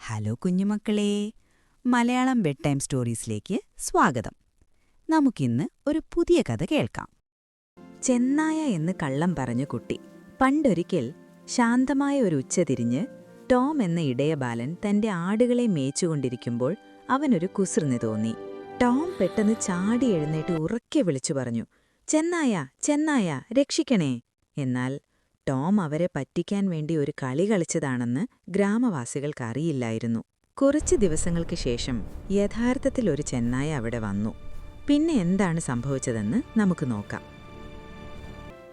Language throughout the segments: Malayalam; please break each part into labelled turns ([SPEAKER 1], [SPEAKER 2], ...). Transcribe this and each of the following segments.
[SPEAKER 1] ഹലോ കുഞ്ഞുമക്കളേ, മലയാളം ബെഡ് ടൈം സ്റ്റോറീസിലേക്ക് സ്വാഗതം. നമുക്കിന്ന് ഒരു പുതിയ കഥ കേൾക്കാം. ചെന്നായ എന്ന് കള്ളം പറഞ്ഞ കുട്ടി. പണ്ടൊരിക്കൽ ശാന്തമായ ഒരു ഉച്ചതിരിഞ്ഞ് ടോം എന്ന ഇടയബാലൻ തന്റെ ആടുകളെ മേച്ചുകൊണ്ടിരിക്കുമ്പോൾ അവനൊരു കുസൃതി തോന്നി. ടോം പെട്ടെന്ന് ചാടി എഴുന്നേറ്റ് ഉറക്കെ വിളിച്ചു പറഞ്ഞു, ചെന്നായ, ചെന്നായ, രക്ഷിക്കണേ. എന്നാൽ ടോം അവരെ പറ്റിക്കാൻ വേണ്ടി ഒരു കളി കളിച്ചതാണെന്ന് ഗ്രാമവാസികൾക്കറിയില്ലായിരുന്നു. കുറച്ച് ദിവസങ്ങൾക്ക് ശേഷം യഥാർത്ഥത്തിൽ ഒരു ചെന്നായ അവിടെ വന്നു. പിന്നെ എന്താണ് സംഭവിച്ചതെന്ന് നമുക്ക് നോക്കാം.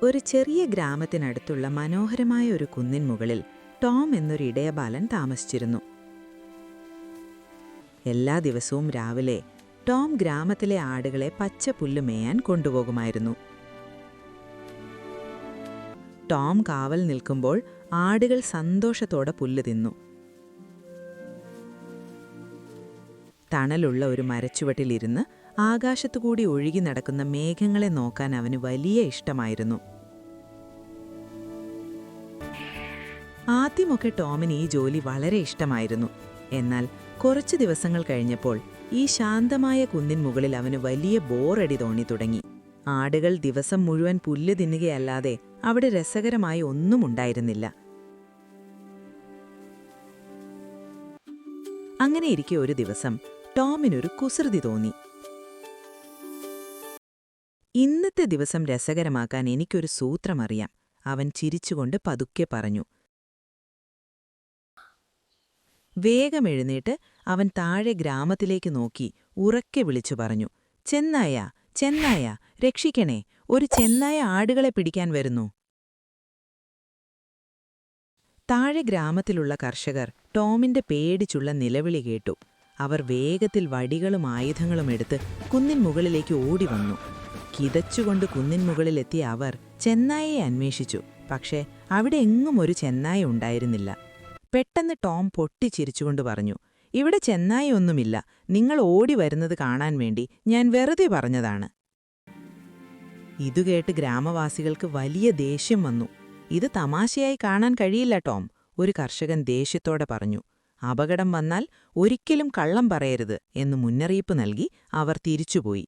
[SPEAKER 1] ഒരു ചെറിയ ഗ്രാമത്തിനടുത്തുള്ള മനോഹരമായ ഒരു കുന്നിൻ മുകളിൽ ടോം എന്നൊരു ഇടയബാലൻ താമസിച്ചിരുന്നു. എല്ലാ ദിവസവും രാവിലെ ടോം ഗ്രാമത്തിലെ ആടുകളെ പച്ച പുല്ല് മേയാൻ കൊണ്ടുപോകുമായിരുന്നു. ടോം കാവൽ നിൽക്കുമ്പോൾ ആടുകൾ സന്തോഷത്തോടെ പുല്ല് തിന്നു. തണലുള്ള ഒരു മരച്ചുവട്ടിലിരുന്ന് ആകാശത്തുകൂടി ഒഴുകി നടക്കുന്ന മേഘങ്ങളെ നോക്കാൻ അവന് വലിയ ഇഷ്ടമായിരുന്നു. ആദ്യമൊക്കെ ടോമിന് ഈ ജോലി വളരെ ഇഷ്ടമായിരുന്നു. എന്നാൽ കുറച്ചു ദിവസങ്ങൾ കഴിഞ്ഞപ്പോൾ ഈ ശാന്തമായ കുന്നിൻ മുകളിൽ അവന് വലിയ ബോറടി തോന്നി തുടങ്ങി. ആടുകൾ ദിവസം മുഴുവൻ പുല്ല് തിന്നുകയല്ലാതെ അവിടെ രസകരമായി ഒന്നും ഉണ്ടായിരുന്നില്ല. അങ്ങനെയിരിക്കെ ഒരു ദിവസം ടോമിനൊരു കുസൃതി തോന്നി. ഇന്നത്തെ ദിവസം രസകരമാക്കാൻ എനിക്കൊരു സൂത്രമറിയാം, അവൻ ചിരിച്ചുകൊണ്ട് പതുക്കെ പറഞ്ഞു. വേഗം എഴുന്നേറ്റ് അവൻ താഴെ ഗ്രാമത്തിലേക്ക് നോക്കി ഉറക്കെ വിളിച്ചു പറഞ്ഞു, ചെന്നായ, ചെന്നായ, രക്ഷിക്കണേ, ഒരു ചെന്നായ ആടുകളെ പിടിക്കാൻ വരുന്നു. താഴെ ഗ്രാമത്തിലുള്ള കർഷകർ ടോമിന്റെ പേടിച്ചുള്ള നിലവിളി കേട്ടു. അവർ വേഗത്തിൽ വടികളും ആയുധങ്ങളും എടുത്ത് കുന്നിൻ മുകളിലേക്ക് ഓടിവന്നു. കിതച്ചുകൊണ്ട് കുന്നിൻ മുകളിലെത്തിയ അവർ ചെന്നായയെ അന്വേഷിച്ചു. പക്ഷേ അവിടെ എങ്ങും ഒരു ചെന്നായ ഉണ്ടായിരുന്നില്ല. പെട്ടെന്ന് ടോം പൊട്ടിച്ചിരിച്ചുകൊണ്ട് പറഞ്ഞു, ഇവിടെ ചെന്നായൊന്നുമില്ല, നിങ്ങൾ ഓടി വരുന്നത് കാണാൻ വേണ്ടി ഞാൻ വെറുതെ പറഞ്ഞതാണ്. ഇതുകേട്ട് ഗ്രാമവാസികൾക്ക് വലിയ ദേഷ്യം വന്നു. ഇത് തമാശയായി കാണാൻ കഴിയില്ല ടോം, ഒരു കർഷകൻ ദേഷ്യത്തോടെ പറഞ്ഞു. അപകടം വന്നാൽ ഒരിക്കലും കള്ളം പറയരുത് എന്ന് മുന്നറിയിപ്പ് നൽകി അവർ തിരിച്ചുപോയി.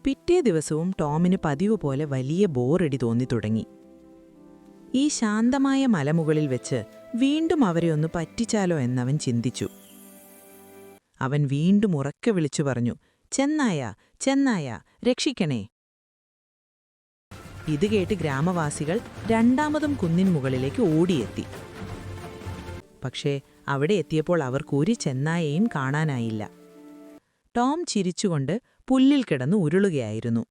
[SPEAKER 1] പിറ്റേ ദിവസവും ടോമിന് പതിവ് പോലെ വലിയ ബോറടി തോന്നിത്തുടങ്ങി. ഈ ശാന്തമായ മലമുകളിൽ വെച്ച് വീണ്ടും അവരെ ഒന്ന് പറ്റിച്ചാലോ എന്നവൻ ചിന്തിച്ചു. അവൻ വീണ്ടും ഉറക്കെ വിളിച്ചു പറഞ്ഞു, ചെന്നായ, ചെന്നായ, രക്ഷിക്കണേ. ഇത് കേട്ട് ഗ്രാമവാസികൾ രണ്ടാമതും കുന്നിൻ മുകളിലേക്ക് ഓടിയെത്തി. പക്ഷേ അവിടെ എത്തിയപ്പോൾ അവർക്കൊരു ചെന്നായയും കാണാനായില്ല. ടോം ചിരിച്ചുകൊണ്ട് പുല്ലിൽ കിടന്ന് ഉരുളുകയായിരുന്നു.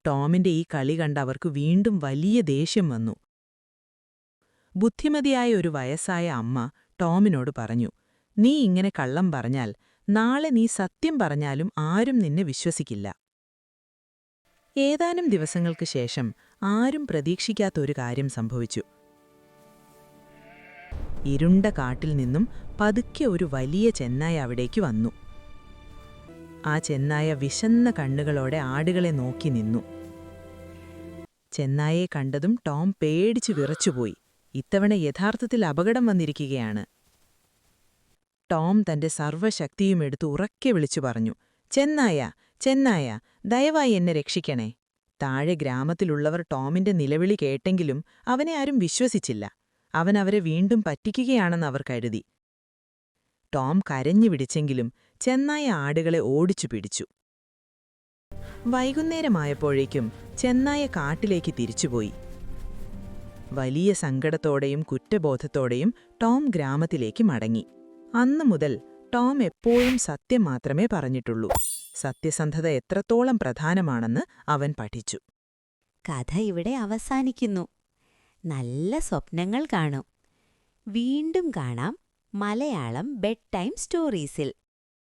[SPEAKER 1] ടോമിന്റെ ഈ കളി കണ്ട് അവർക്ക് വീണ്ടും വലിയ ദേഷ്യം വന്നു. ബുദ്ധിമതിയായ ഒരു വയസ്സായ അമ്മ ടോമിനോട് പറഞ്ഞു, നീ ഇങ്ങനെ കള്ളം പറഞ്ഞാൽ നാളെ നീ സത്യം പറഞ്ഞാലും ആരും നിന്നെ വിശ്വസിക്കില്ല. ഏതാനും ദിവസങ്ങൾക്ക് ശേഷം ആരും പ്രതീക്ഷിക്കാത്ത ഒരു കാര്യം സംഭവിച്ചു. ഇരുണ്ട കാട്ടിൽ നിന്നും പതുക്കെ ഒരു വലിയ ചെന്നായ അവിടേക്ക് വന്നു. ആ ചെന്നായ വിശന്ന കണ്ണുകളോടെ ആടുകളെ നോക്കി നിന്നു. ചെന്നായെ കണ്ടതും ടോം പേടിച്ചു വിറച്ചുപോയി. ഇത്തവണ യഥാർത്ഥത്തിൽ അപകടം വന്നിരിക്കുകയാണ്. ടോം തന്റെ സർവ്വശക്തിയും എടുത്ത് ഉറക്കെ വിളിച്ചു പറഞ്ഞു, ചെന്നായ, ചെന്നായ, ദയവായി എന്നെ രക്ഷിക്കണേ. താഴെ ഗ്രാമത്തിലുള്ളവർ ടോമിന്റെ നിലവിളി കേട്ടെങ്കിലും അവനെ ആരും വിശ്വസിച്ചില്ല. അവൻ അവരെ വീണ്ടും പറ്റിക്കുകയാണെന്ന് അവർ കരുതി. ടോം കരഞ്ഞു വിളിച്ചെങ്കിലും ചെന്നായ ആടുകളെ ഓടിച്ചു പിടിച്ചു. വൈകുന്നേരമായപ്പോഴേക്കും ചെന്നായ കാട്ടിലേക്ക് തിരിച്ചുപോയി. വലിയ സങ്കടത്തോടെയും കുറ്റബോധത്തോടെയും ടോം ഗ്രാമത്തിലേക്ക് മടങ്ങി. അന്നു മുതൽ ടോം എപ്പോഴും സത്യം മാത്രമേ പറഞ്ഞിട്ടുള്ളൂ. സത്യസന്ധത എത്രത്തോളം പ്രധാനമാണെന്ന് അവൻ പഠിച്ചു.
[SPEAKER 2] കഥ ഇവിടെ അവസാനിക്കുന്നു. നല്ല സ്വപ്നങ്ങൾ കാണും. വീണ്ടും കാണാം മലയാളം ബെഡ് ടൈം സ്റ്റോറീസിൽ.